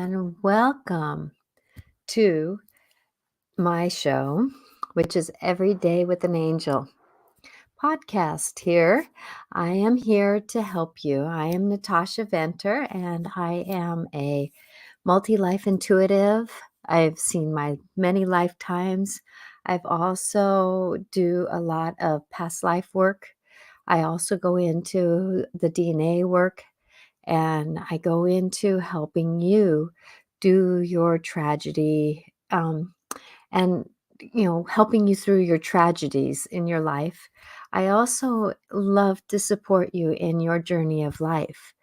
and welcome to my show, which is Every Day with an Angel podcast here. I am here to help you. I am Natasha Venter, and I am a multi-life intuitive. I've seen my many lifetimes. I've also do a lot of past life work. I also go into the DNA work, and I go into helping you do your tragedy, and helping you through your tragedies in your life. I also love to support you in your journey of life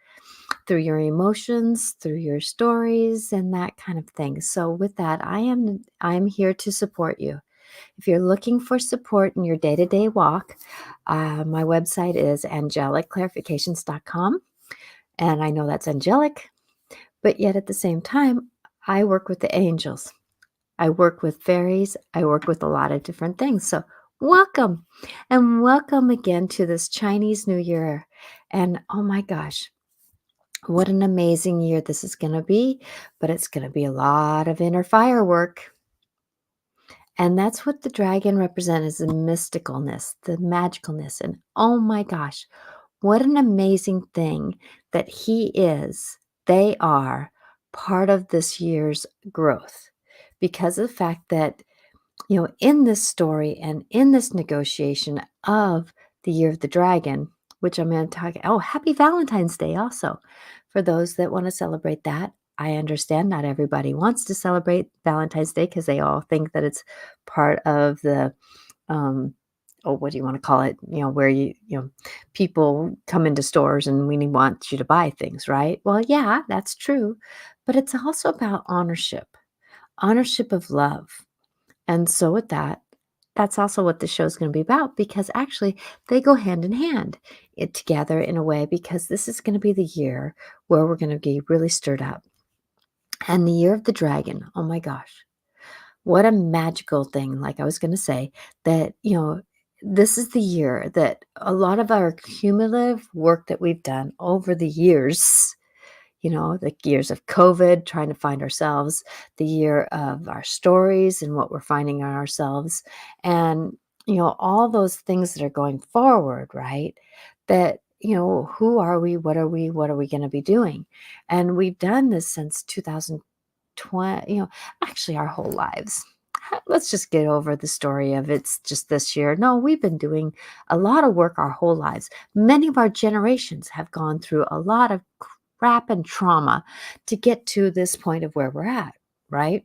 through your emotions, through your stories, and that kind of thing. So with that, I'm here to support you. If you're looking for support in your day-to-day walk, my website is angelicclarifications.com. And I know that's angelic, but yet at the same time, I work with the angels. I work with fairies. I work with a lot of different things. So welcome, and welcome again to this Chinese New Year. And oh my gosh, what an amazing year this is going to be. But it's going to be a lot of inner firework. And that's what the dragon represents, is the mysticalness, the magicalness. And oh my gosh, what an amazing thing that he is. They are part of this year's growth because of the fact that, in this story and in this negotiation of the year of the dragon, which I'm going to talk, oh, happy Valentine's Day also for those that want to celebrate that. I understand not everybody wants to celebrate Valentine's Day because they all think that it's part of the, what do you want to call it? Where people come into stores and we want you to buy things, right? Well, yeah, that's true. But it's also about ownership of love. And so with that, that's also what the show's going to be about, because actually they go hand in hand together in a way, because this is going to be the year where we're going to be really stirred up. And the year of the dragon, oh my gosh, what a magical thing. Like I was going to say that, this is the year that a lot of our cumulative work that we've done over the years, the years of COVID, trying to find ourselves, the year of our stories and what we're finding on ourselves, and, all those things that are going forward, right? That, who are we? What are we? What are we going to be doing? And we've done this since 2020, actually our whole lives. Let's just get over the story of it's just this year. No, we've been doing a lot of work our whole lives. Many of our generations have gone through a lot of crap and trauma to get to this point of where we're at, right?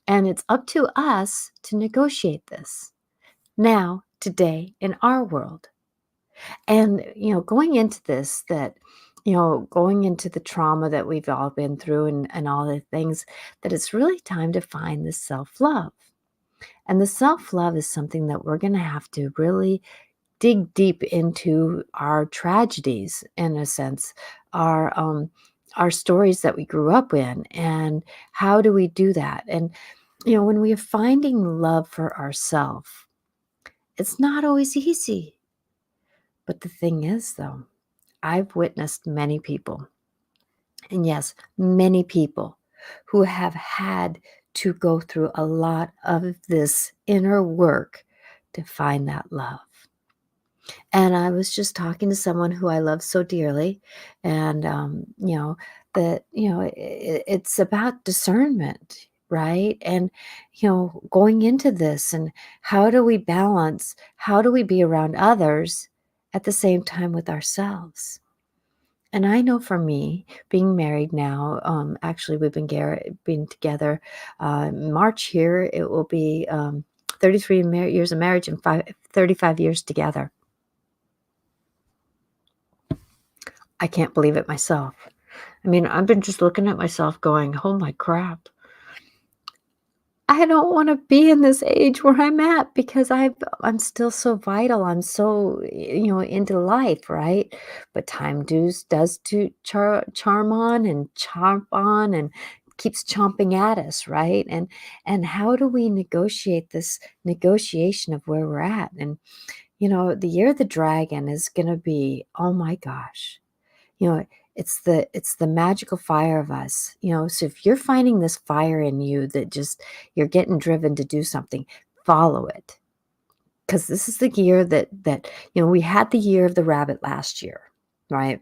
And it's up to us to negotiate this now, today, in our world. And, going into this, going into the trauma that we've all been through, and all the things, that it's really time to find the self-love. And the self-love is something that we're going to have to really dig deep into our tragedies, in a sense, our stories that we grew up in, and how do we do that? And, when we are finding love for ourselves, it's not always easy. But the thing is, though, I've witnessed many people, and yes, many people who have had to go through a lot of this inner work to find that love. And I was just talking to someone who I love so dearly, and, that, it's about discernment, right? And, going into this, and how do we balance? How do we be around others at the same time with ourselves? And I know for me, being married now, actually, we've been together. March here, it will be 33 years of marriage and 35 years together. I can't believe it myself. I mean, I've been just looking at myself going, oh my crap. I don't want to be in this age where I'm at, because I'm still so vital. I'm so, into life, right? But time does to charm on and chomp on, and keeps chomping at us, right? And how do we negotiate this negotiation of where we're at? And, the year of the dragon is going to be, oh my gosh. You know, It's the magical fire of us, so if you're finding this fire in you that just you're getting driven to do something, follow it. Because this is the year that we had the year of the rabbit last year, right?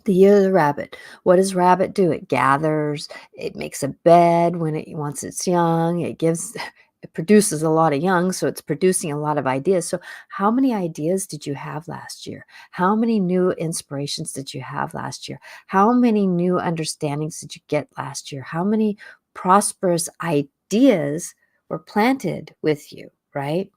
The year of the rabbit. What does rabbit do? It gathers, it makes a bed once it's young, it produces a lot of young, so it's producing a lot of ideas. So how many ideas did you have last year? How many new inspirations did you have last year? How many new understandings did you get last year? How many prosperous ideas were planted with you, right?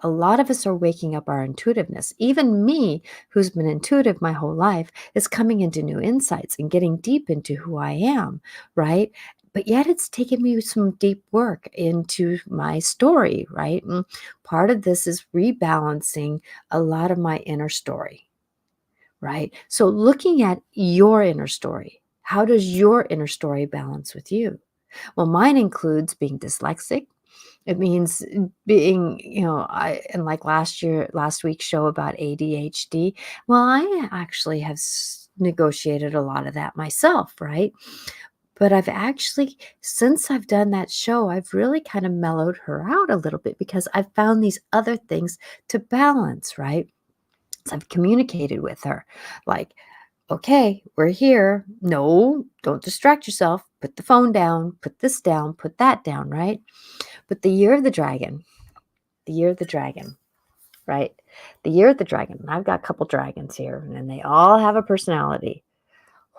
A lot of us are waking up our intuitiveness. Even me, who's been intuitive my whole life, is coming into new insights and getting deep into who I am, right? But yet it's taken me some deep work into my story, right? And part of this is rebalancing a lot of my inner story, right? So looking at your inner story, how does your inner story balance with you? Well, mine includes being dyslexic. It means being, and like last week's show about ADHD. Well, I actually have negotiated a lot of that myself, right? But since I've done that show, I've really kind of mellowed her out a little bit because I've found these other things to balance, right? So I've communicated with her like, okay, we're here. No, don't distract yourself. Put the phone down, put this down, put that down, right? But the year of the dragon, right? The year of the dragon. I've got a couple dragons here, and they all have a personality.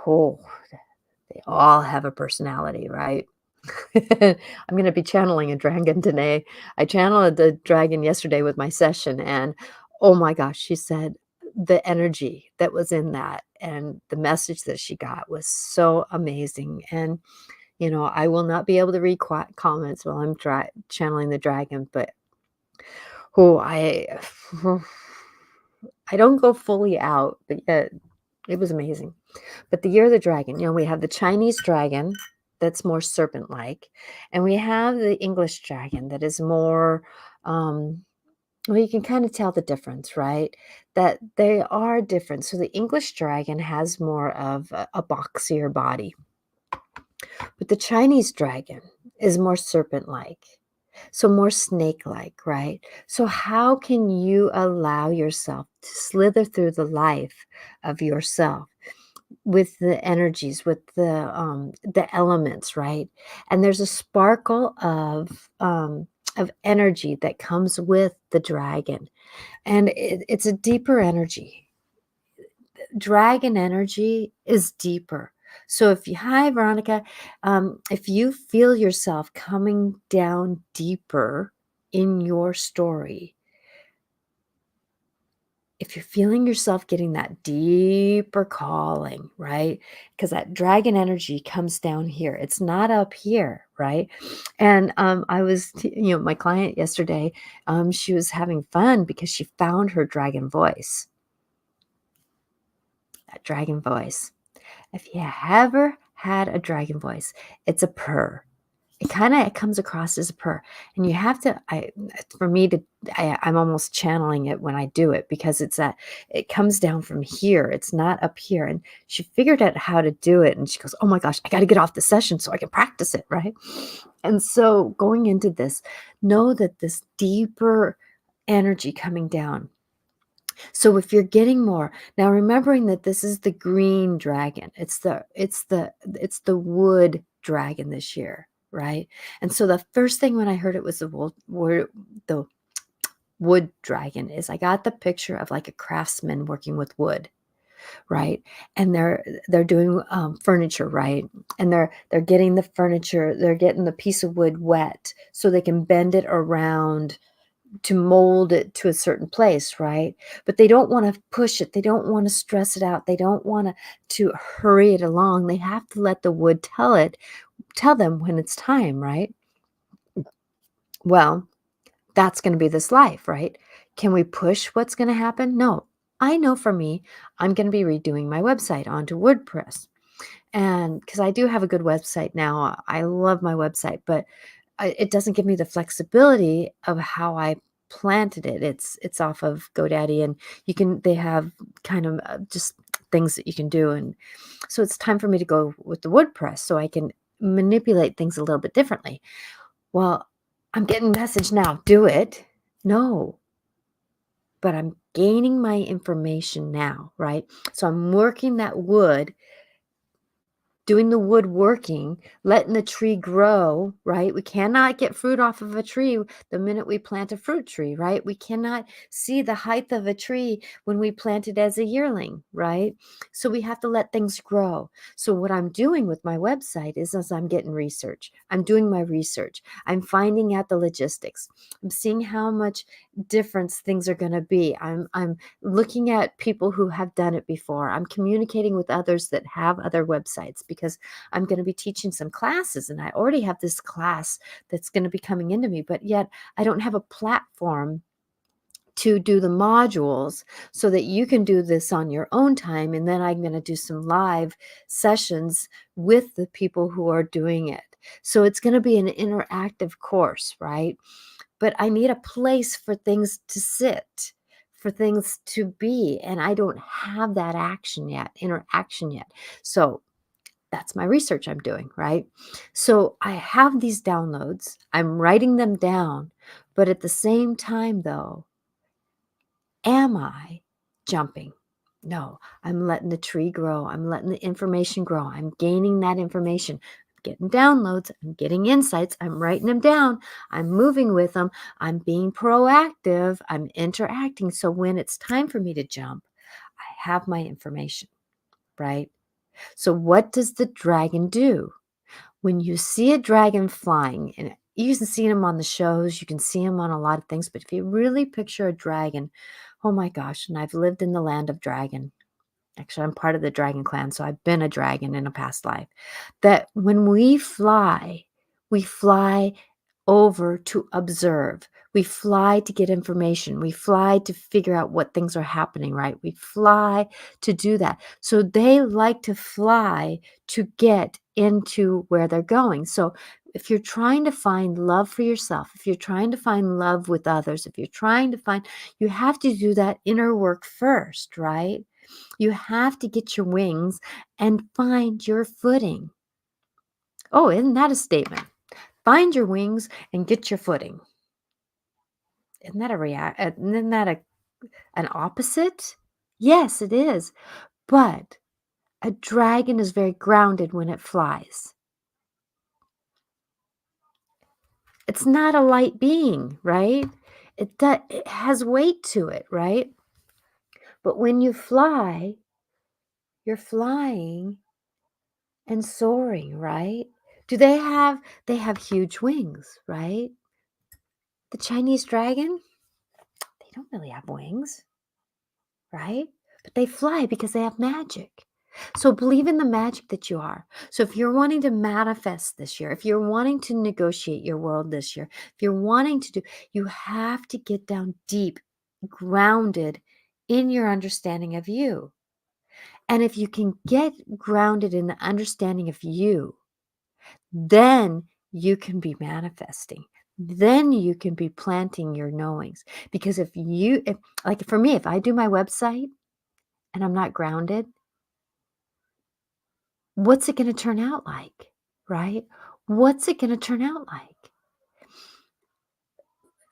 Oh, they all have a personality, right? I'm going to be channeling a dragon today. I channeled the dragon yesterday with my session, and oh my gosh, she said the energy that was in that and the message that she got was so amazing. And I will not be able to read comments while I'm channeling the dragon, but oh, I don't go fully out, but yet it was amazing. But the year of the dragon, we have the Chinese dragon that's more serpent-like, and we have the English dragon that is more, well, you can kind of tell the difference, right? That they are different. So the English dragon has more of a boxier body, but the Chinese dragon is more serpent-like. So more snake-like, right? So how can you allow yourself to slither through the life of yourself with the energies, with the elements, right? And there's a sparkle of energy that comes with the dragon, and it's a deeper energy. Dragon energy is deeper. So hi, Veronica. If you feel yourself coming down deeper in your story, if you're feeling yourself getting that deeper calling, right? Because that dragon energy comes down here. It's not up here, right? And my client yesterday, she was having fun because she found her dragon voice. That dragon voice. If you ever had a dragon voice, it's a purr. It comes across as a purr, and you have to for me to I'm almost channeling it when I do it because it comes down from here. It's not up here, and she figured out how to do it, and she goes, "Oh my gosh, I gotta get off the session so I can practice it," right? And so going into this, know that this deeper energy coming down. So if you're getting more now, remembering that this is the green dragon, it's the wood dragon this year, right? And so the first thing when I heard it was the wood dragon is I got the picture of like a craftsman working with wood, right? And they're doing furniture, right? And they're getting the furniture, they're getting the piece of wood wet so they can bend it around to mold it to a certain place, right? But they don't want to push it. They don't want to stress it out. They don't want to hurry it along. They have to let the wood tell them when it's time, right? Well, that's going to be this life, right? Can we push what's going to happen? No. I know for me, I'm going to be redoing my website onto WordPress. And because I do have a good website now, I love my website, but it doesn't give me the flexibility of how I planted it. It's off of GoDaddy, and they have kind of just things that you can do. And so it's time for me to go with the wood press so I can manipulate things a little bit differently. Well, I'm getting message now, do it. No, but I'm gaining my information now, right? So I'm working that wood, doing the woodworking, letting the tree grow, right? We cannot get fruit off of a tree the minute we plant a fruit tree, right? We cannot see the height of a tree when we plant it as a yearling, right? So we have to let things grow. So what I'm doing with my website is as I'm getting research, I'm doing my research, I'm finding out the logistics, I'm seeing how much difference things are going to be. I'm looking at people who have done it before. I'm communicating with others that have other websites because I'm going to be teaching some classes and I already have this class that's going to be coming into me, but yet I don't have a platform to do the modules so that you can do this on your own time. And then I'm going to do some live sessions with the people who are doing it. So it's going to be an interactive course, right? But I need a place for things to sit, for things to be, and I don't have that interaction yet. So that's my research I'm doing, right? So I have these downloads, I'm writing them down, but at the same time, though, am I jumping? No, I'm letting the tree grow. I'm letting the information grow. I'm gaining that information. I'm getting downloads. I'm getting insights. I'm writing them down. I'm moving with them. I'm being proactive. I'm interacting. So when it's time for me to jump, I have my information, right? So what does the dragon do? When you see a dragon flying, and you can see them on the shows, you can see them on a lot of things, but if you really picture a dragon, oh my gosh, and I've lived in the land of dragon. Actually, I'm part of the dragon clan, so I've been a dragon in a past life. That when we fly over to observe. We fly to get information. We fly to figure out what things are happening, right? We fly to do that. So they like to fly to get into where they're going. So if you're trying to find love for yourself, if you're trying to find love with others, if you're trying to find, you have to do that inner work first, right? You have to get your wings and find your footing. Oh, isn't that a statement? Find your wings and get your footing. Isn't that an opposite? Yes, it is. But a dragon is very grounded when it flies. It's not a light being, right? It has weight to it, right? But when you fly, you're flying and soaring, right? They have huge wings, right? The Chinese dragon, they don't really have wings, right? But they fly because they have magic. So believe in the magic that you are. So if you're wanting to manifest this year, if you're wanting to negotiate your world this year, if you're wanting to do, you have to get down deep, grounded in your understanding of you. And if you can get grounded in the understanding of you, then you can be manifesting. Then you can be planting your knowings. Because if like for me, if I do my website and I'm not grounded, what's it going to turn out like? Right? What's it going to turn out like?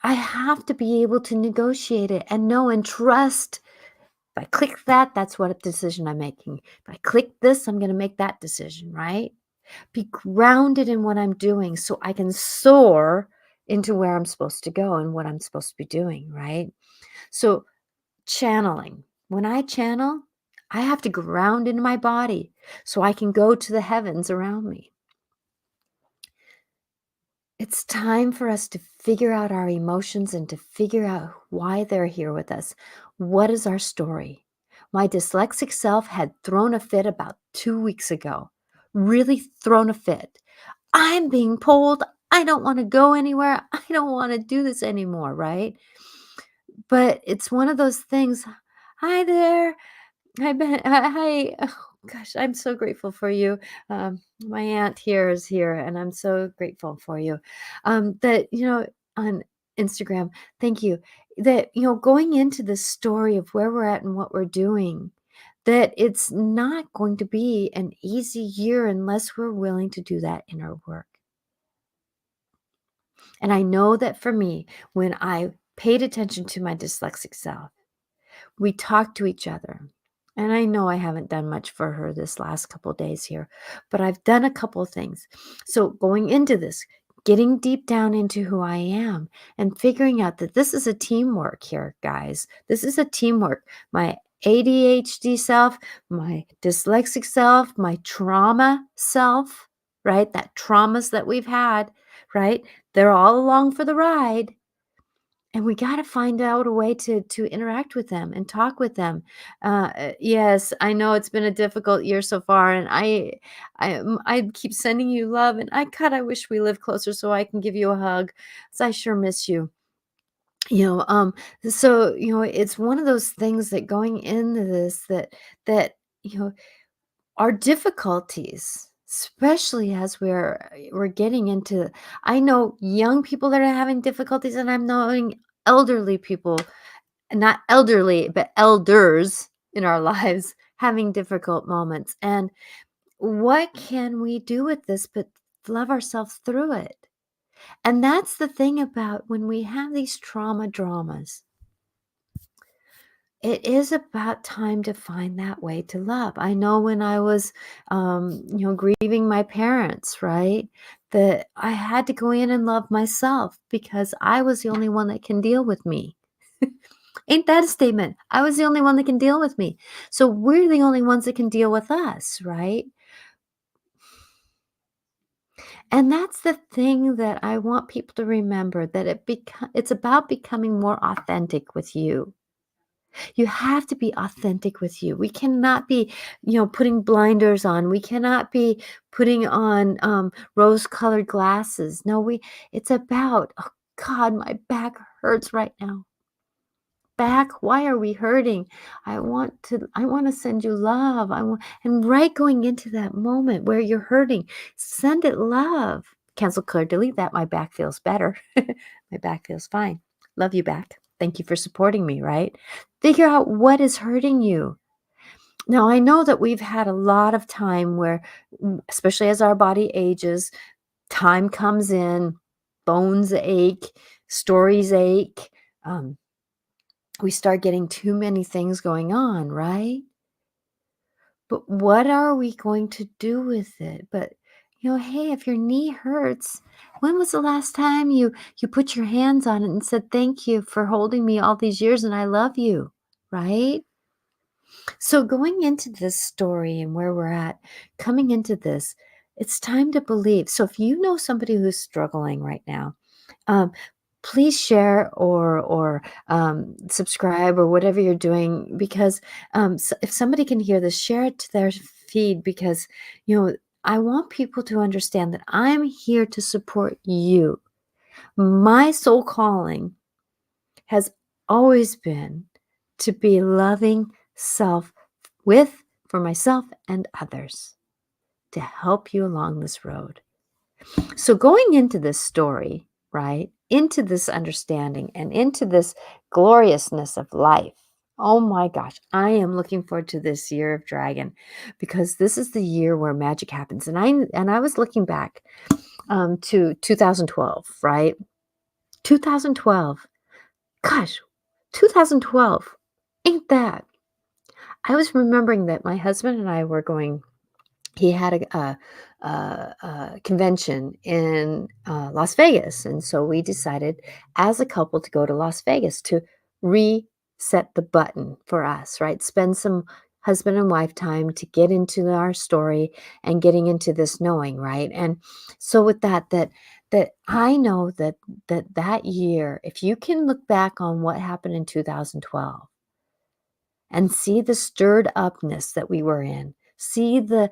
I have to be able to negotiate it and know and trust. If I click that, that's what decision I'm making. If I click this, I'm going to make that decision, right? Be grounded in what I'm doing so I can soar into where I'm supposed to go and what I'm supposed to be doing, right? So, channeling. When I channel, I have to ground into my body so I can go to the heavens around me. It's time for us to figure out our emotions and to figure out why they're here with us. What is our story? My dyslexic self had thrown a fit about 2 weeks ago, really thrown a fit. I'm being pulled. I don't want to go anywhere. I don't want to do this anymore, right? But it's one of those things. Hi there. Hi. Oh, gosh, I'm so grateful for you. My aunt here is here, and I'm so grateful for you. That, on Instagram, thank you. That, going into the story of where we're at and what we're doing, that it's not going to be an easy year unless we're willing to do that inner work. And I know that for me, when I paid attention to my dyslexic self, we talked to each other. And I know I haven't done much for her this last couple days here, but I've done a couple of things. So going into this, getting deep down into who I am and figuring out that this is a teamwork here, guys. This is a teamwork. My ADHD self, my dyslexic self, my trauma self, right? That traumas that we've had, right? They're all along for the ride. And we gotta find out a way to interact with them and talk with them. Yes, I know it's been a difficult year so far, and I keep sending you love, and I wish we lived closer so I can give you a hug, 'cause I sure miss you. You know, so, it's one of those things that going into this that, you know, our difficulties, especially as we're getting into I know young people that are having difficulties, and I'm knowing elderly people, not elderly, but elders in our lives having difficult moments. And what can we do with this but love ourselves through it? And that's the thing about when we have these trauma dramas. It is about time to find that way to love. I know when I was, grieving my parents, right? That I had to go in and love myself because I was the only one that can deal with me. Ain't that a statement? I was the only one that can deal with me. So we're the only ones that can deal with us, right? And that's the thing that I want people to remember that it's about becoming more authentic with you. You have to be authentic with you. We cannot be, putting blinders on. We cannot be putting on rose-colored glasses. No, it's about, oh God, my back hurts right now. Back, why are we hurting? I want to send you love. And right going into that moment where you're hurting, send it love. Cancel, clear, delete that. My back feels better. My back feels fine. Love you back. Thank you for supporting me, right? Figure out what is hurting you. Now, I know that we've had a lot of time where, especially as our body ages, time comes in, bones ache, stories ache. We start getting too many things going on, right? But what are we going to do with it? But hey, if your knee hurts, when was the last time you put your hands on it and said, "Thank you for holding me all these years and I love you," right? So going into this story and where we're at, coming into this, it's time to believe. So if you know somebody who's struggling right now, um, please share or subscribe or whatever you're doing because if somebody can hear this, share it to their feed because I want people to understand that I'm here to support you. My soul calling has always been to be loving self with for myself and others to help you along this road. So going into this story, right, into this understanding and into this gloriousness of life, oh my gosh, I am looking forward to this year of dragon because this is the year where magic happens. And I was looking back to 2012, right? 2012. Gosh, 2012. Ain't that? I was remembering that my husband and I were going he had a convention in Las Vegas. And so we decided as a couple to go to Las Vegas to reset the button for us, right? Spend some husband and wife time to get into our story and getting into this knowing, right? And so with that I know that year, if you can look back on what happened in 2012 and see the stirred upness that we were in, see the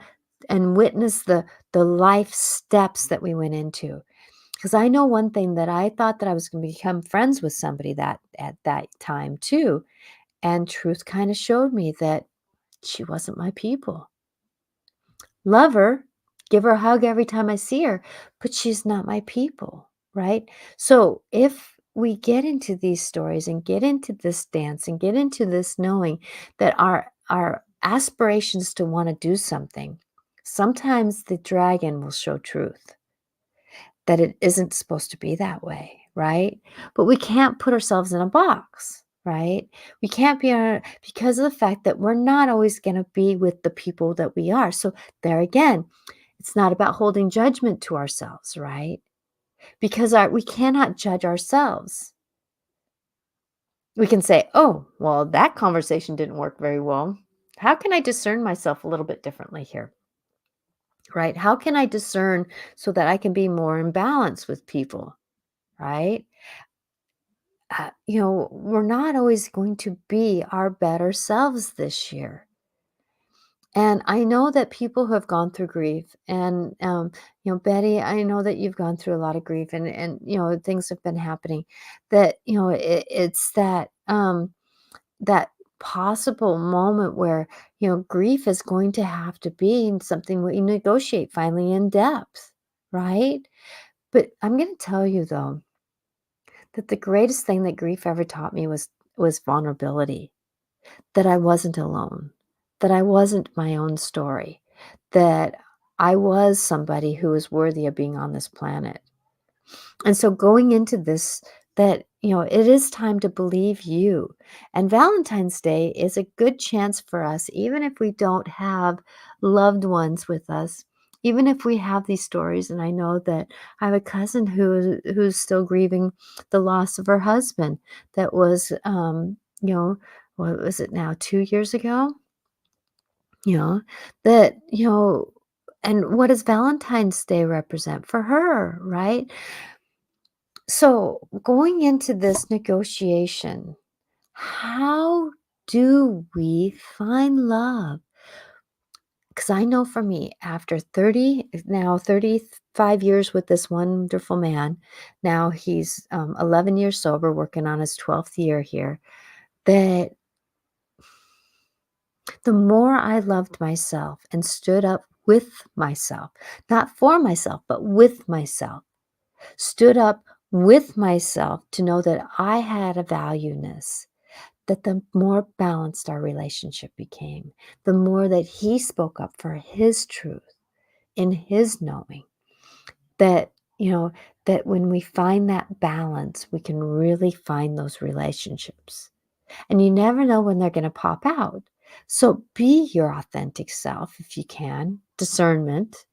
and witness the life steps that we went into. Because I know one thing that I thought that I was going to become friends with somebody that at that time too, and truth kind of showed me that she wasn't my people. Love her, give her a hug every time I see her, but she's not my people, right? So if we get into these stories and get into this dance and get into this knowing that our aspirations to want to do something, sometimes the dragon will show truth that it isn't supposed to be that way, right? But we can't put ourselves in a box, right? We can't be because of the fact that we're not always going to be with the people that we are. So there again, it's not about holding judgment to ourselves, right? Because we cannot judge ourselves. We can say, "Oh, well, that conversation didn't work very well. How can I discern myself a little bit differently here?" Right? How can I discern so that I can be more in balance with people, right? We're not always going to be our better selves this year. And I know that people who have gone through grief, and Betty, I know that you've gone through a lot of grief, and things have been happening. That it's that possible moment where grief is going to have to be something we negotiate finally in depth, right? But I'm going to tell you though that the greatest thing that grief ever taught me was vulnerability, that I wasn't alone, that I wasn't my own story, that I was somebody who was worthy of being on this planet. And so going into this, that, it is time to believe you. And Valentine's Day is a good chance for us, even if we don't have loved ones with us, even if we have these stories. And I know that I have a cousin who's still grieving the loss of her husband. That was, what was it now, 2 years ago? You know, that, and what does Valentine's Day represent for her, right? So, going into this negotiation, how do we find love? Because I know for me, after 35 years with this wonderful man, now he's 11 years sober, working on his 12th year here, that the more I loved myself and stood up with myself, not for myself, but with myself, stood up with myself to know that I had a valueness, that the more balanced our relationship became, the more that he spoke up for his truth in his knowing that, that when we find that balance, we can really find those relationships. And you never know when they're going to pop out. So be your authentic self if you can. Discernment.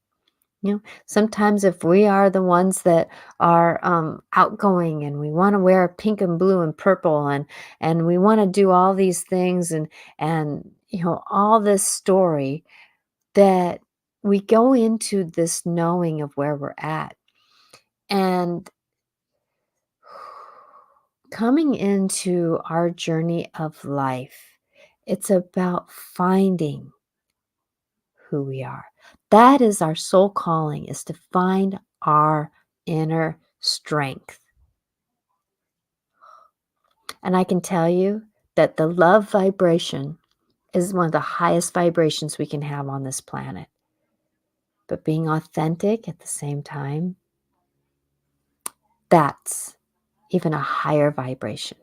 Sometimes if we are the ones that are outgoing and we want to wear pink and blue and purple and we want to do all these things and all this story, that we go into this knowing of where we're at and coming into our journey of life. It's about finding who we are. That is our soul calling, is to find our inner strength. And I can tell you that the love vibration is one of the highest vibrations we can have on this planet. But being authentic at the same time, that's even a higher vibration.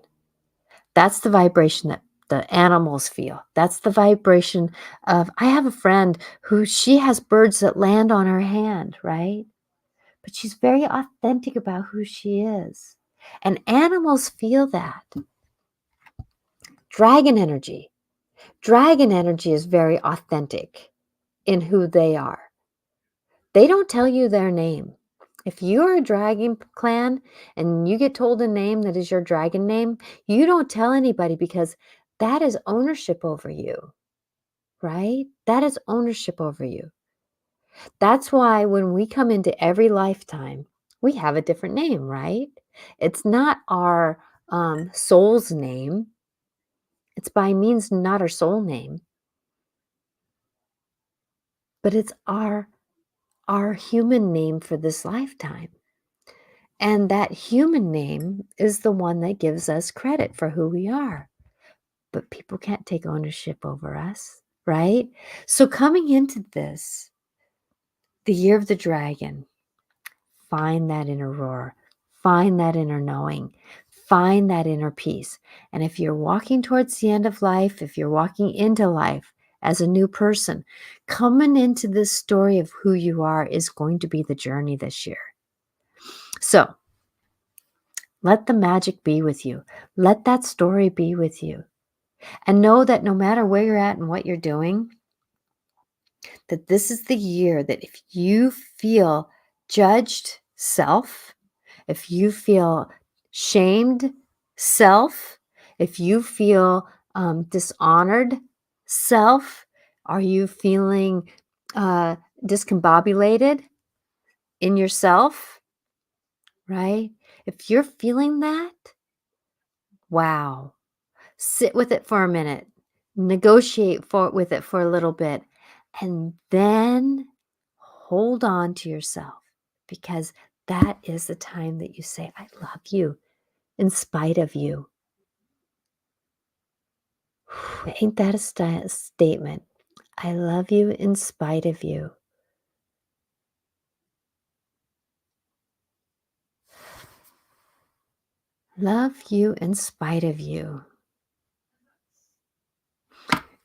That's the vibration that the animals feel. That's the vibration of, I have a friend who she has birds that land on her hand, right? But she's very authentic about who she is. And animals feel that. Dragon energy. Dragon energy is very authentic in who they are. They don't tell you their name. If you're a dragon clan and you get told a name that is your dragon name, you don't tell anybody because that is ownership over you, right? That is ownership over you. That's why when we come into every lifetime, we have a different name, right? It's not our soul's name. It's by means not our soul name, but it's our human name for this lifetime. And that human name is the one that gives us credit for who we are. But people can't take ownership over us, right? So coming into this, the year of the dragon, find that inner roar, find that inner knowing, find that inner peace. And if you're walking towards the end of life, if you're walking into life, as a new person. Coming into this story of who you are is going to be the journey this year. So let the magic be with you. Let that story be with you. And know that no matter where you're at and what you're doing, that this is the year that if you feel judged self, if you feel shamed self, if you feel dishonored self, are you feeling discombobulated in yourself, right? If you're feeling that, wow, sit with it for a minute, negotiate with it for a little bit, and then hold on to yourself, because that is the time that you say, I love you in spite of you. Ain't that a statement? I love you in spite of you. Love you in spite of you.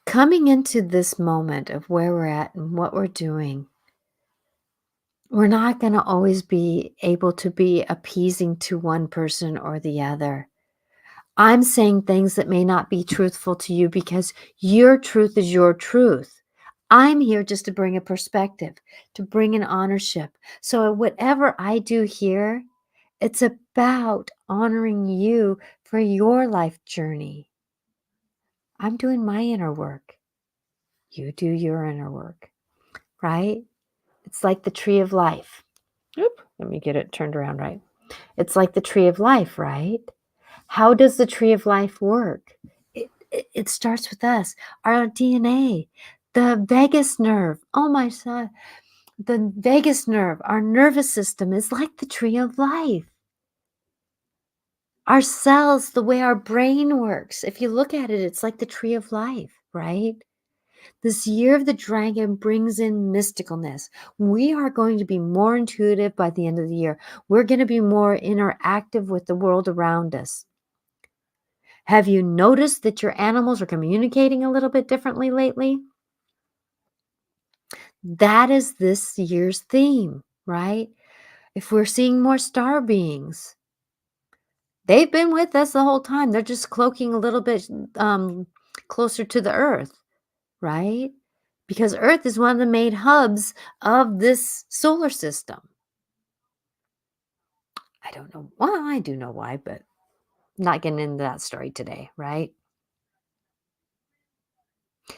Coming into this moment of where we're at and what we're doing, we're not going to always be able to be appeasing to one person or the other. I'm saying things that may not be truthful to you because your truth is your truth. I'm here just to bring a perspective, to bring an ownership. So whatever I do here, it's about honoring you for your life journey. I'm doing my inner work. You do your inner work, right? It's like the tree of life. Oop, let me get it turned around right. It's like the tree of life, right? How does the tree of life work? It starts with us, our DNA, the vagus nerve. Oh my son, the vagus nerve, our nervous system is like the tree of life. Our cells, the way our brain works, if you look at it, it's like the tree of life, right? This year of the dragon brings in mysticalness. We are going to be more intuitive by the end of the year. We're going to be more interactive with the world around us. Have you noticed that your animals are communicating a little bit differently lately? That is this year's theme, right? If we're seeing more star beings, they've been with us the whole time. They're just cloaking a little bit closer to the earth, right? Because earth is one of the main hubs of this solar system. I don't know why. I do know why, but I'm not getting into that story today, right?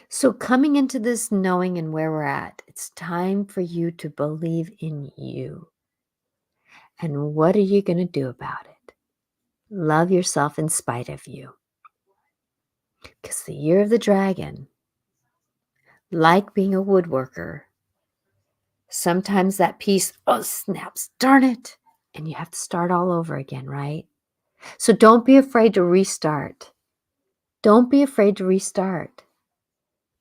So, coming into this knowing and where we're at, it's time for you to believe in you. And what are you going to do about it? Love yourself in spite of you. Because the year of the dragon, like being a woodworker, sometimes that piece, oh, snaps, darn it. And you have to start all over again, right? So don't be afraid to restart. Don't be afraid to restart.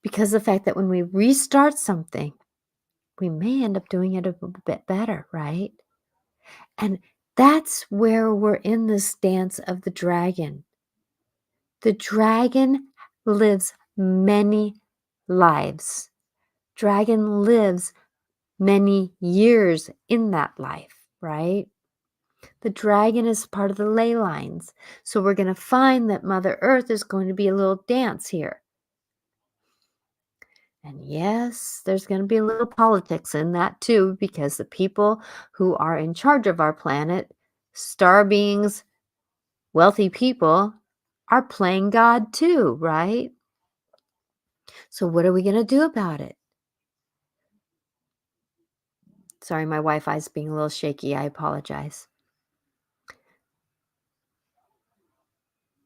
Because the fact that when we restart something, we may end up doing it a bit better, right? And that's where we're in this dance of the dragon. The dragon lives many lives. Dragon lives many years in that life, right? The dragon is part of the ley lines. So we're going to find that Mother Earth is going to be a little dance here. And yes, there's going to be a little politics in that too, because the people who are in charge of our planet, star beings, wealthy people, are playing God too, right? So what are we going to do about it? Sorry, my Wi-Fi is being a little shaky. I apologize.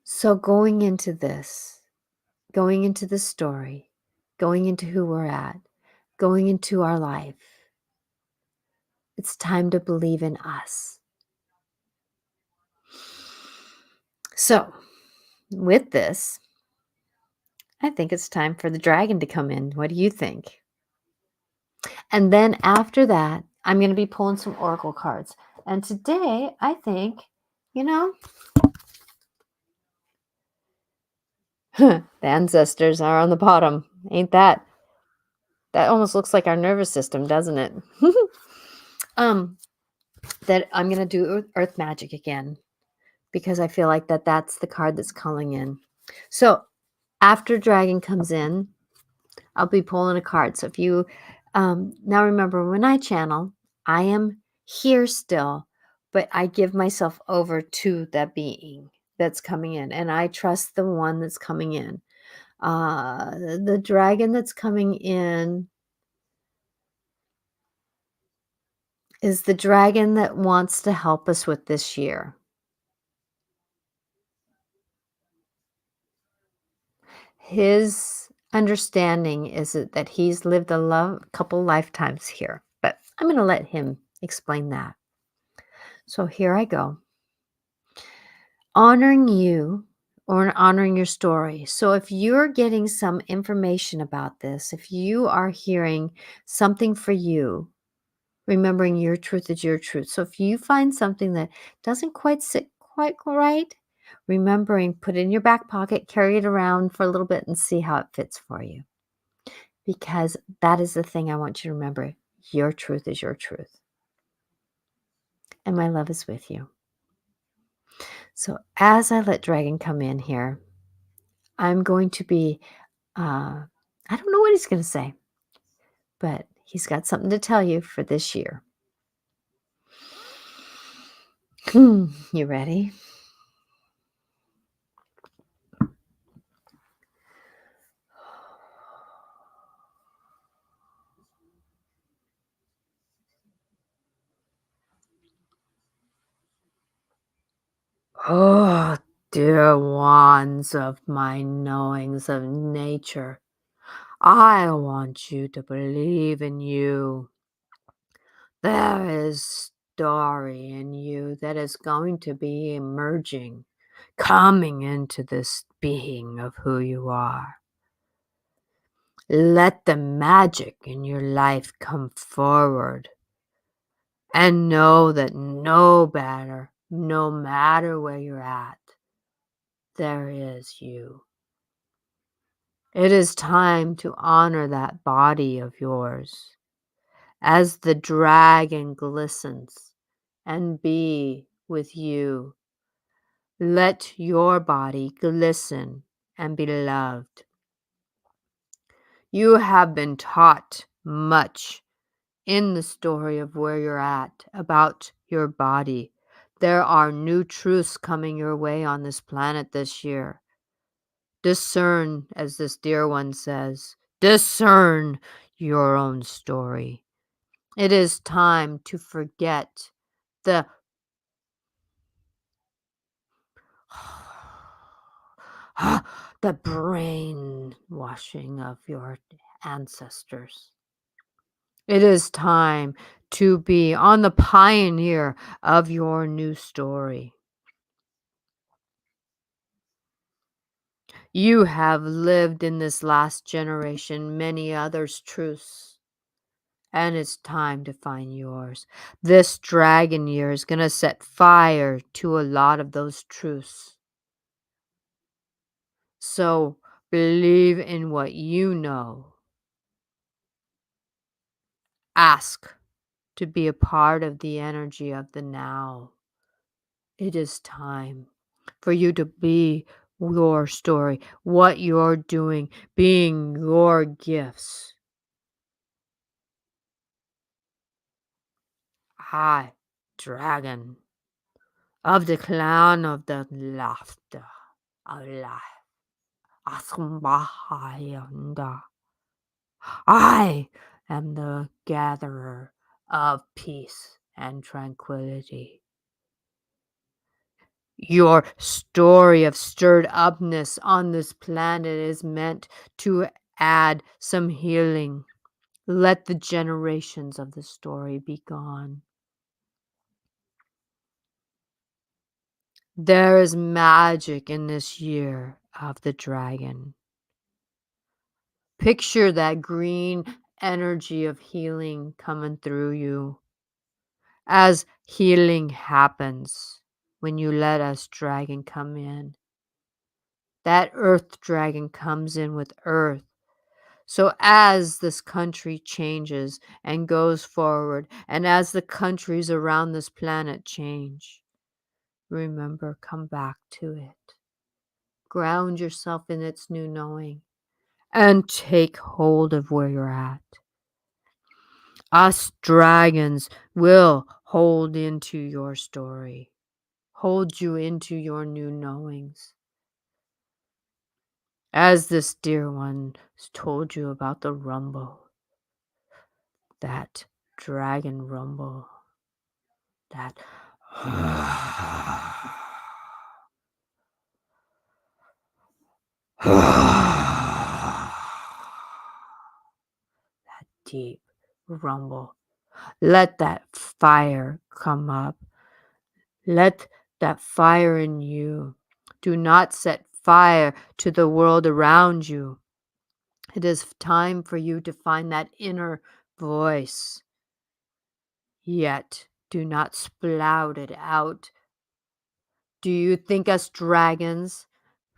So going into this story, going into who we're at, going into our life, it's time to believe in us. So with this, I think it's time for the dragon to come in. What do you think? And then after that, I'm going to be pulling some oracle cards. And today, I think, you know, The ancestors are on the bottom. Ain't that? That almost looks like our nervous system, doesn't it? um, that I'm gonna do Earth Magic again because I feel like that's the card that's calling in. So after Dragon comes in, I'll be pulling a card. So if you now remember when I channel, I am here still, but I give myself over to that being that's coming in, and I trust the one that's coming in. The dragon that's coming in is the dragon that wants to help us with this year. His understanding is that he's lived couple lifetimes here, but I'm going to let him explain that. So here I go. Honoring you or honoring your story. So if you're getting some information about this, if you are hearing something for you, remembering your truth is your truth. So if you find something that doesn't quite sit quite right, remembering, put it in your back pocket, carry it around for a little bit and see how it fits for you. Because that is the thing I want you to remember. Your truth is your truth. And my love is with you. So as I let Dragon come in here, I'm going to be, I don't know what he's going to say, but he's got something to tell you for this year. You ready? Oh, dear ones of my knowings of nature, I want you to believe in you. There is story in you that is going to be emerging, coming into this being of who you are. Let the magic in your life come forward and know that no matter where you're at, there is you. It is time to honor that body of yours as the dragon glistens and be with you. Let your body glisten and be loved. You have been taught much in the story of where you're at about your body. There are new truths coming your way on this planet this year. Discern, as this dear one says, discern your own story. It is time to forget the the brainwashing of your ancestors. It is time to be on the pioneer of your new story. You have lived in this last generation many others' truths, and it's time to find yours. This dragon year is going to set fire to a lot of those truths. So believe in what you know. Ask to be a part of the energy of the now. It is time for you to be your story, what you're doing, being your gifts. I, dragon, of the clown of the laughter of life, Asmbahayanda. I am the gatherer of peace and tranquility. Your story of stirred upness on this planet is meant to add some healing. Let the generations of the story be gone. There is magic in this year of the dragon. Picture that green energy of healing coming through you as healing happens when you let us dragon come in. that earth dragon comes in with earth. So as this country changes and goes forward, and as the countries around this planet change, remember, come back to it. Ground yourself in its new knowing and take hold of where you're at. Us dragons will hold into your story, hold you into your new knowings. As this dear one told you about the rumble, that dragon rumble, that that deep rumble. Let that fire come up. Let that fire in you. Do not set fire to the world around you. It is time for you to find that inner voice. Yet do not spout it out. Do you think us dragons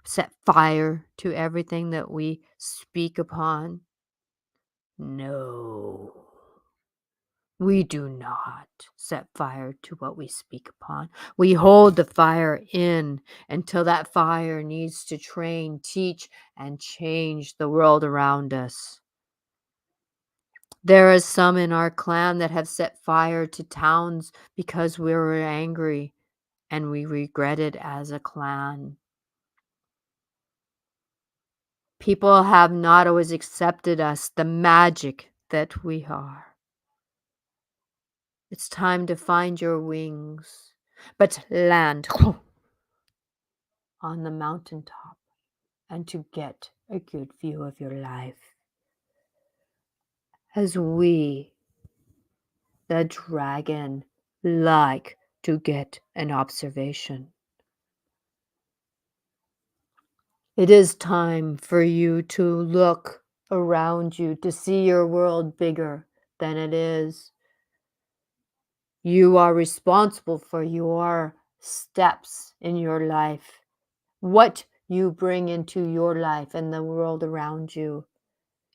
set fire to everything that we speak upon? No. We do not set fire to what we speak upon. We hold the fire in until that fire needs to train, teach, and change the world around us. There is some in our clan that have set fire to towns because we were angry and we regret it as a clan. People have not always accepted us, the magic that we are. It's time to find your wings, but land on the mountaintop and to get a good view of your life. As we, the dragon, like to get an observation. It is time for you to look around you to see your world bigger than it is. You are responsible for your steps in your life, what you bring into your life and the world around you.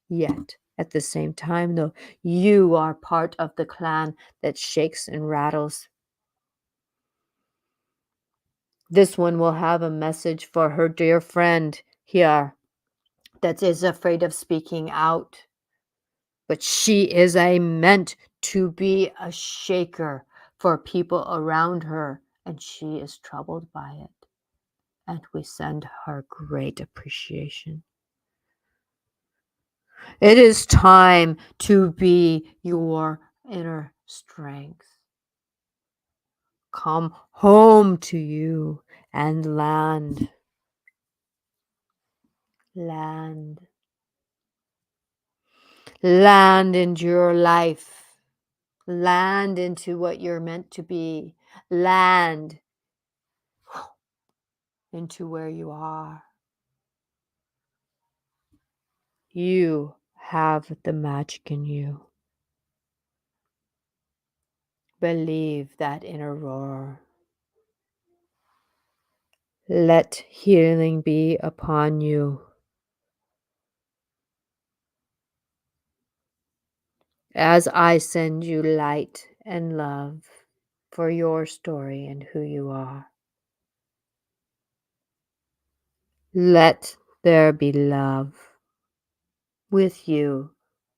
Yet, at the same time, though, you are part of the clan that shakes and rattles. This one will have a message for her dear friend here that is afraid of speaking out. But she is meant to be a shaker for people around her, and she is troubled by it. And we send her great appreciation. It is time to be your inner strength. Come home to you and land. Land. Land into your life. Land into what you're meant to be. Land into where you are. You have the magic in you. Believe that inner roar. Let healing be upon you. As I send you light and love for your story and who you are. Let there be love with you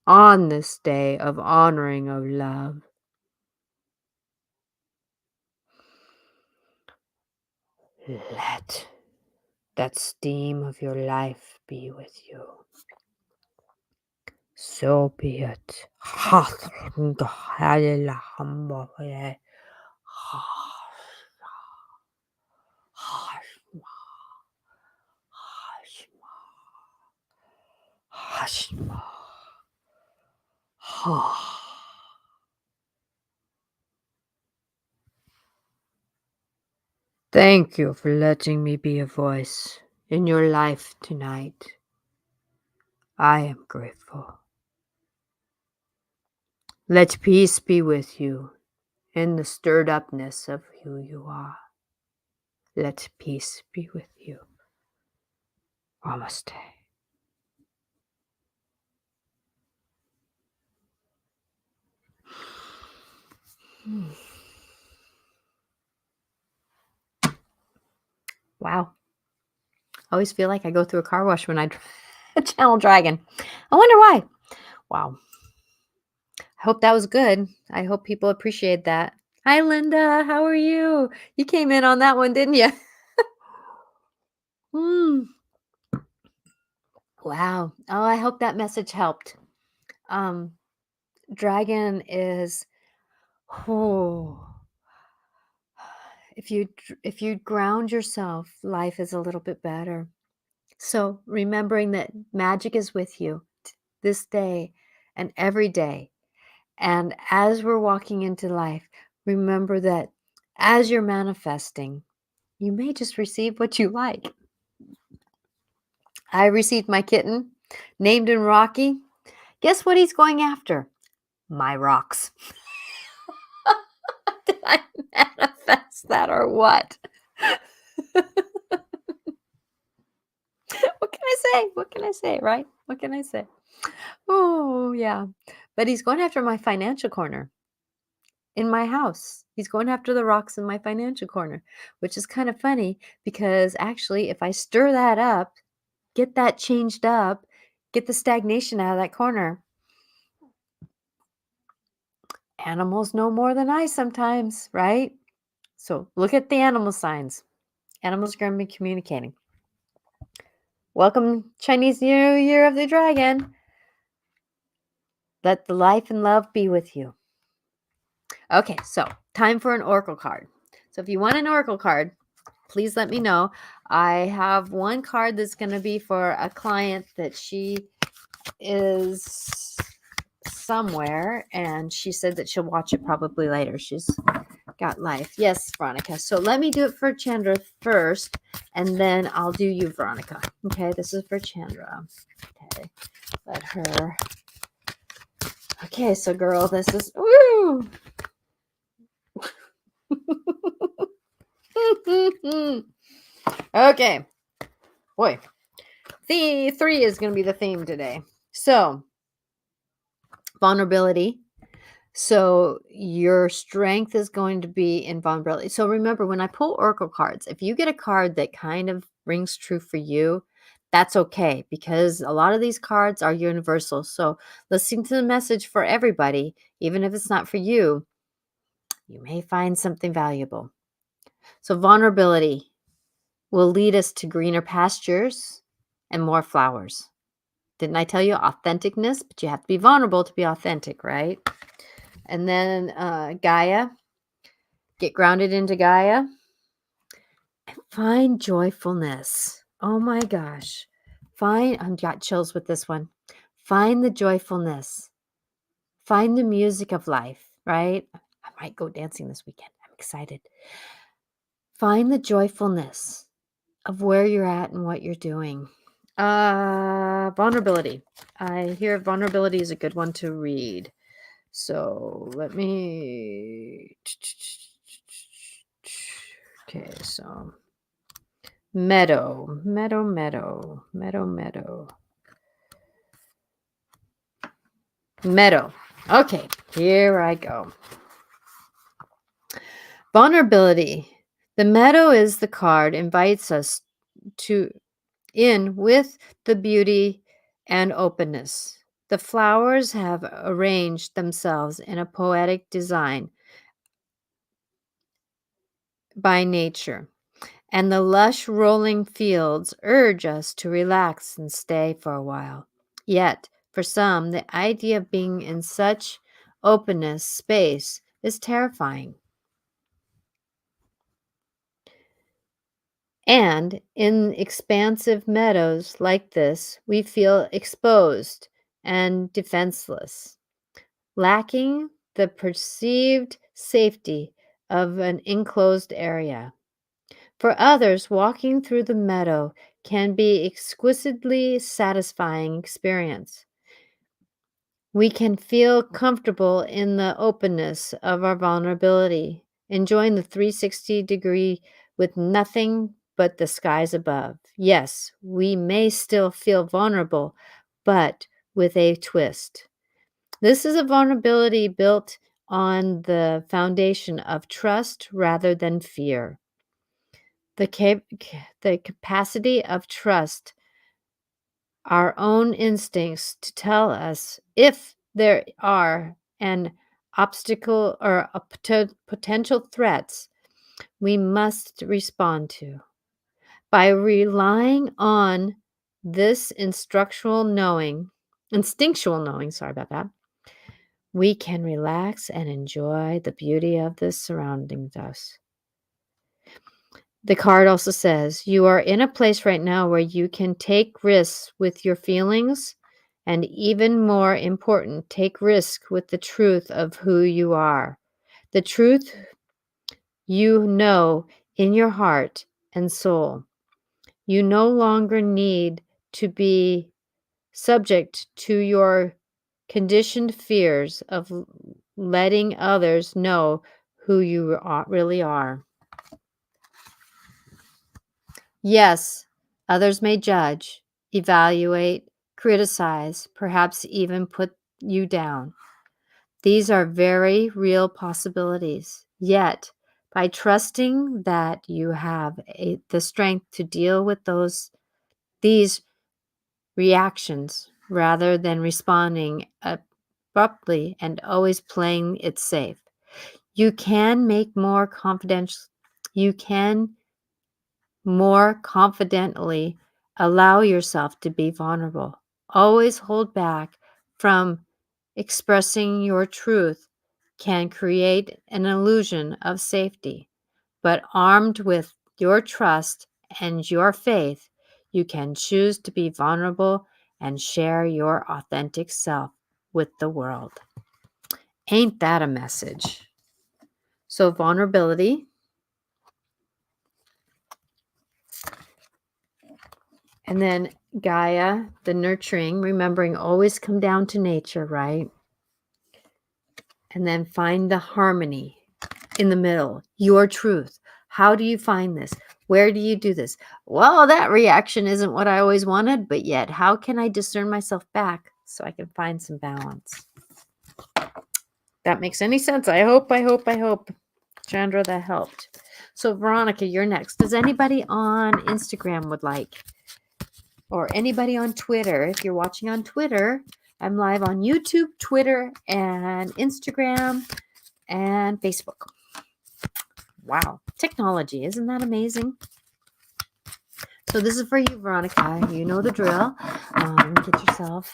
on this day of honoring of love. Let that steam of your life be with you. So be it. Thank you for letting me be a voice in your life tonight. I am grateful. Let peace be with you in the stirred upness of who you are. Let peace be with you. Namaste. Hmm. Wow. I always feel like I go through a car wash when I channel dragon. I wonder why. Wow. I hope that was good. I hope people appreciate that. Hi, Linda. How are you? You came in on that one, didn't you? Mm. Wow. Oh, I hope that message helped. Um, dragon is, oh, if you ground yourself, life is a little bit better. So remembering that magic is with you this day and every day. And as we're walking into life, remember that as you're manifesting, you may just receive what you like. I received my kitten, named him Rocky. Guess what he's going after? My rocks. Did I manifest that or what? What can I say? What can I say, right? What can I say? Oh, yeah. But he's going after my financial corner in my house. He's going after the rocks in my financial corner, which is kind of funny because actually, if I stir that up, get that changed up, get the stagnation out of that corner, animals know more than I sometimes, right? So look at the animal signs. Animals are going to be communicating. Welcome, Chinese New Year of the Dragon. Let the life and love be with you. Okay, so time for an oracle card. So if you want an oracle card, please let me know. I have one card that's going to be for a client that she is somewhere, and she said that she'll watch it probably later. She's got life. Yes, Veronica. So let me do it for Chandra first, and then I'll do you, Veronica. Okay, this is for Chandra. Okay, let her. Okay, so girl, this is. Woo! Okay. Boy, the 3 is going to be the theme today. So, vulnerability. So, your strength is going to be in vulnerability. So, remember, when I pull oracle cards, if you get a card that kind of rings true for you, that's okay because a lot of these cards are universal. So, listening to the message for everybody, even if it's not for you, you may find something valuable. So, vulnerability will lead us to greener pastures and more flowers. Didn't I tell you authenticness? But you have to be vulnerable to be authentic, right? And then Gaia, get grounded into Gaia. Find joyfulness. Oh my gosh. I've got chills with this one. Find the joyfulness. Find the music of life, right? I might go dancing this weekend. I'm excited. Find the joyfulness of where you're at and what you're doing. Vulnerability. I hear vulnerability is a good one to read. So let me. Okay, so meadow. Okay, here I go. Vulnerability. The meadow is the card, invites us to in with the beauty and openness. The flowers have arranged themselves in a poetic design by nature, and the lush rolling fields urge us to relax and stay for a while. Yet, for some, the idea of being in such openness space is terrifying. And in expansive meadows like this, we feel exposed and defenseless, lacking the perceived safety of an enclosed area. For others, walking through the meadow can be exquisitely satisfying experience. We can feel comfortable in the openness of our vulnerability, enjoying the 360 degree with nothing but the skies above. Yes, we may still feel vulnerable, but with a twist. This is a vulnerability built on the foundation of trust rather than fear. The capacity of trust our own instincts to tell us if there are an obstacle or a potential threats we must respond to. By relying on this instinctual knowing, sorry about that, we can relax and enjoy the beauty of the surroundings us. The card also says, you are in a place right now where you can take risks with your feelings, and even more important, take risk with the truth of who you are. The truth you know in your heart and soul. You no longer need to be subject to your conditioned fears of letting others know who you really are. Yes, others may judge, evaluate, criticize, perhaps even put you down. These are very real possibilities. Yet, by trusting that you have the strength to deal with these reactions rather than responding abruptly and always playing it safe, you can more confidently allow yourself to be vulnerable. Always hold back from expressing your truth can create an illusion of safety, but armed with your trust and your faith, you can choose to be vulnerable and share your authentic self with the world. Ain't that a message? So, vulnerability. And then Gaia, the nurturing, remembering always come down to nature, right? And then find the harmony in the middle, your truth. How do you find this? Where do you do this? Well, that reaction isn't what I always wanted, but yet, how can I discern myself back so I can find some balance? That makes any sense? I hope. Chandra, that helped. So, Veronica, you're next. Does anybody on Instagram would like, or anybody on Twitter? If you're watching on Twitter, I'm live on YouTube, Twitter, and Instagram, and Facebook. Wow. Technology. Isn't that amazing? So this is for you, Veronica. You know the drill. Get yourself.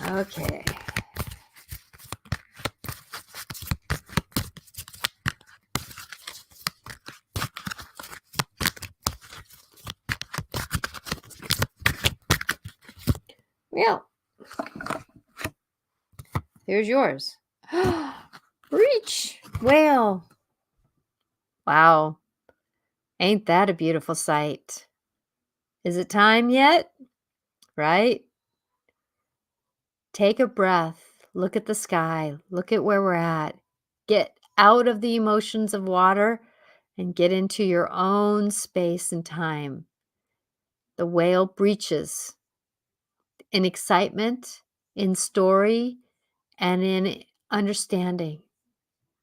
Okay. Yeah. Here's yours. Breach. Whale. Wow. Ain't that a beautiful sight? Is it time yet? Right? Take a breath. Look at the sky. Look at where we're at. Get out of the emotions of water and get into your own space and time. The whale breaches in excitement, in story, and in understanding.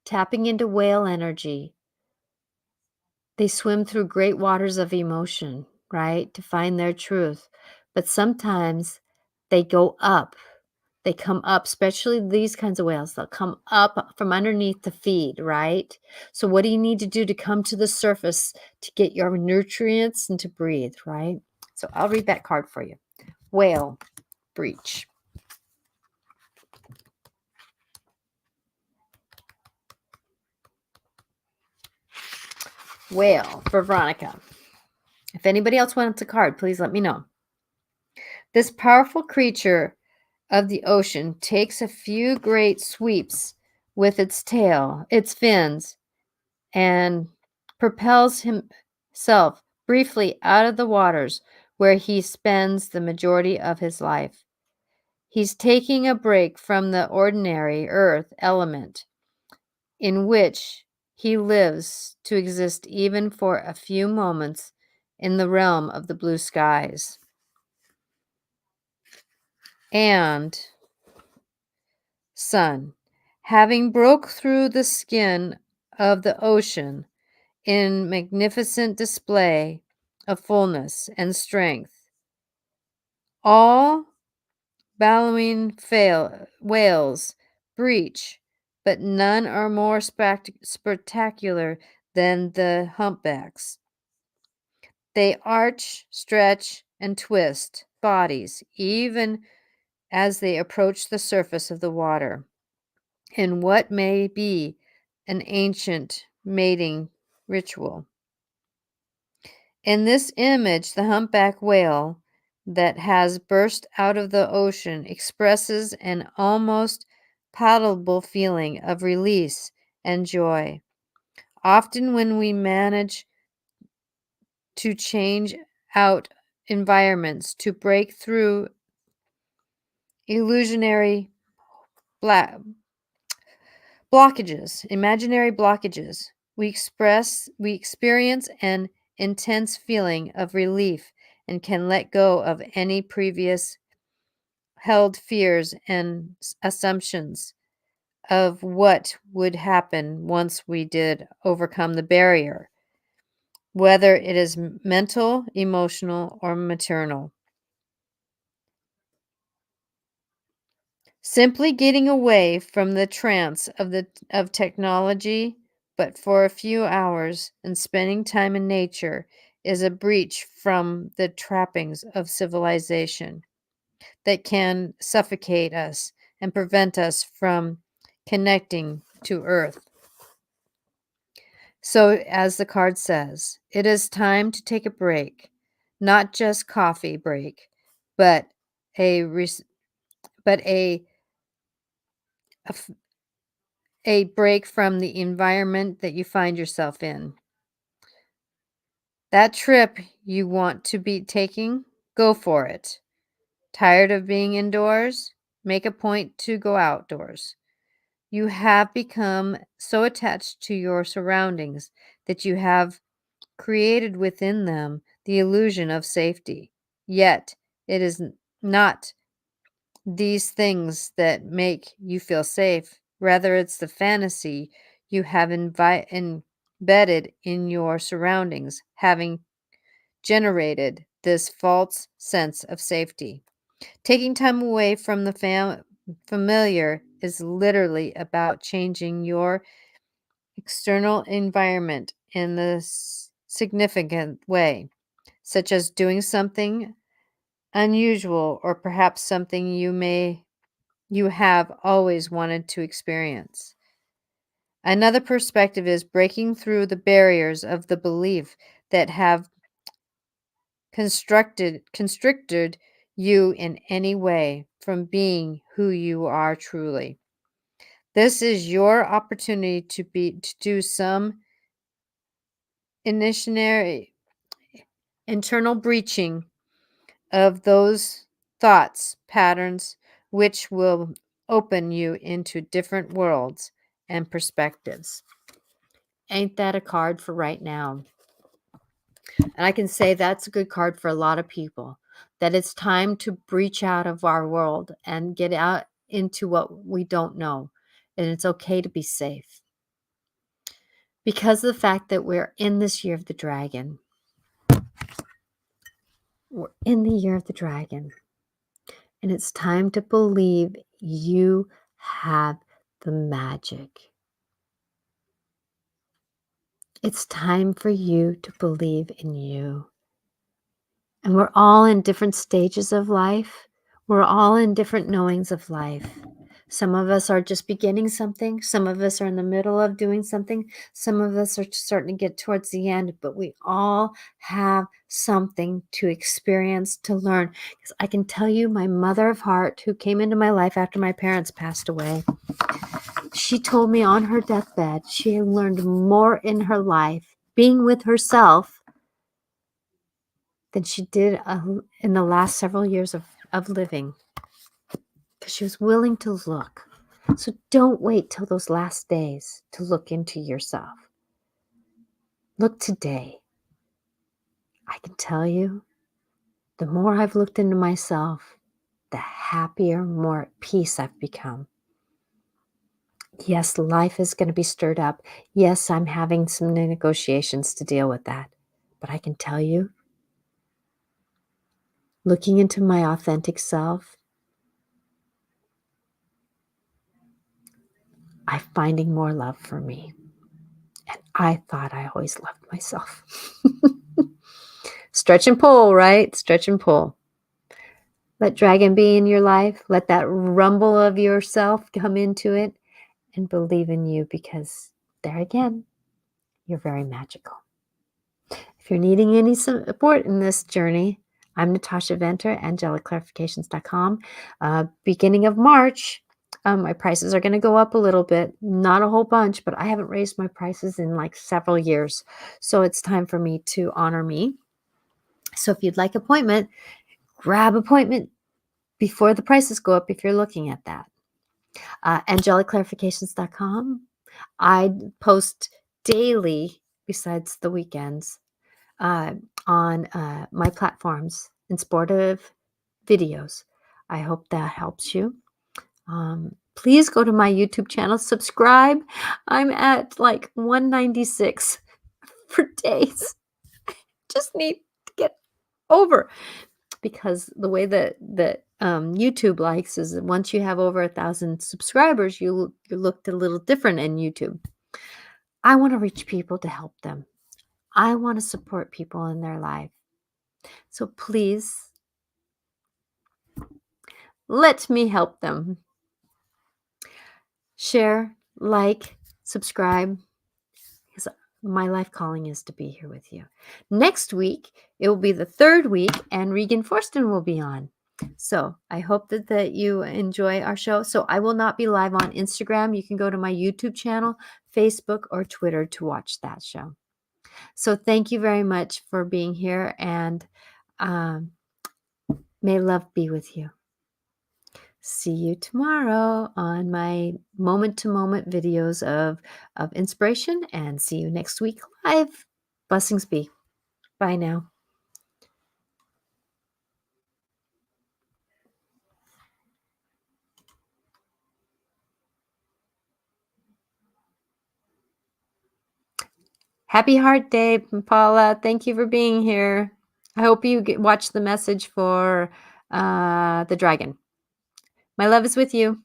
Tapping into whale energy. They swim through great waters of emotion, right, to find their truth. But sometimes they go up. They come up, especially these kinds of whales. They'll come up from underneath to feed, right? So what do you need to do to come to the surface to get your nutrients and to breathe, right? So I'll read that card for you. Whale, breach. Whale for Veronica. If anybody else wants a card, please let me know. This powerful creature of the ocean takes a few great sweeps with its tail, its fins, and propels himself briefly out of the waters where he spends the majority of his life. He's taking a break from the ordinary earth element in which he lives to exist even for a few moments in the realm of the blue skies. And sun, having broke through the skin of the ocean in magnificent display of fullness and strength, all bellowing whales breach, but none are more spectacular than the humpbacks. They arch, stretch, and twist bodies even as they approach the surface of the water in what may be an ancient mating ritual. In this image, the humpback whale that has burst out of the ocean expresses an almost palatable feeling of release and joy. Often, when we manage to change out environments to break through illusionary imaginary blockages, we experience an intense feeling of relief and can let go of any previous held fears and assumptions of what would happen once we did overcome the barrier, whether it is mental, emotional, or maternal. Simply getting away from the trance of technology, but for a few hours, and spending time in nature is a breach from the trappings of civilization that can suffocate us and prevent us from connecting to Earth. So, as the card says, it is time to take a break, not just coffee break, but a res- but a f- a break from the environment that you find yourself in. That trip you want to be taking, go for it. Tired of being indoors? Make a point to go outdoors. You have become so attached to your surroundings that you have created within them the illusion of safety. Yet, it is not these things that make you feel safe. Rather, it's the fantasy you have embedded in your surroundings, having generated this false sense of safety. Taking time away from the familiar is literally about changing your external environment in a significant way, such as doing something unusual or perhaps something you have always wanted to experience. Another perspective is breaking through the barriers of the belief that have constricted you in any way from being who you are truly. This is your opportunity to do some initiatory internal breaching of those thoughts patterns which will open you into different worlds and perspectives. Ain't that a card for right now? And I can say that's a good card for a lot of people, that it's time to breach out of our world and get out into what we don't know. And it's okay to be safe. Because of the fact that we're in this year of the dragon. We're in the year of the dragon. And it's time to believe you have the magic. It's time for you to believe in you. And we're all in different stages of life. We're all in different knowings of life. Some of us are just beginning something. Some of us are in the middle of doing something. Some of us are starting to get towards the end, but we all have something to experience, to learn. Because I can tell you, my mother of heart, who came into my life after my parents passed away, she told me on her deathbed she had learned more in her life being with herself than she did in the last several years of living. because she was willing to look. So don't wait till those last days to look into yourself. Look today. I can tell you, the more I've looked into myself, the happier, more at peace I've become. Yes, life is going to be stirred up. Yes, I'm having some negotiations to deal with that. But I can tell you, looking into my authentic self, I'm finding more love for me. And I thought I always loved myself. Stretch and pull, right? Stretch and pull. Let dragon be in your life. Let that rumble of yourself come into it and believe in you, because there again, you're very magical. If you're needing any support in this journey, I'm Natasha Venter, angeliclarifications.com. Beginning of March, my prices are going to go up a little bit, not a whole bunch, but I haven't raised my prices in like several years. So it's time for me to honor me. So if you'd like appointment, grab appointment before the prices go up if you're looking at that. Angeliclarifications.com. I post daily, besides the weekends, on my platforms in sportive videos. I hope that helps you. Please go to my YouTube channel, subscribe. I'm at like 196 for days. Just need to get over, because the way that YouTube likes is that once you have over 1,000 subscribers, you looked a little different in YouTube. I want to reach people to help them. I want to support people in their life. So please let me help them. Share, like, subscribe, because my life calling is to be here with you. Next week, it will be the third week, and Regan Forston will be on. So I hope that you enjoy our show. So I will not be live on Instagram. You can go to my YouTube channel, Facebook, or Twitter to watch that show. So thank you very much for being here, and may love be with you. See you tomorrow on my moment-to-moment videos of inspiration, and see you next week live. Blessings be. Bye now. Happy Heart Day, Paula. Thank you for being here. I hope you watch the message for the dragon. My love is with you.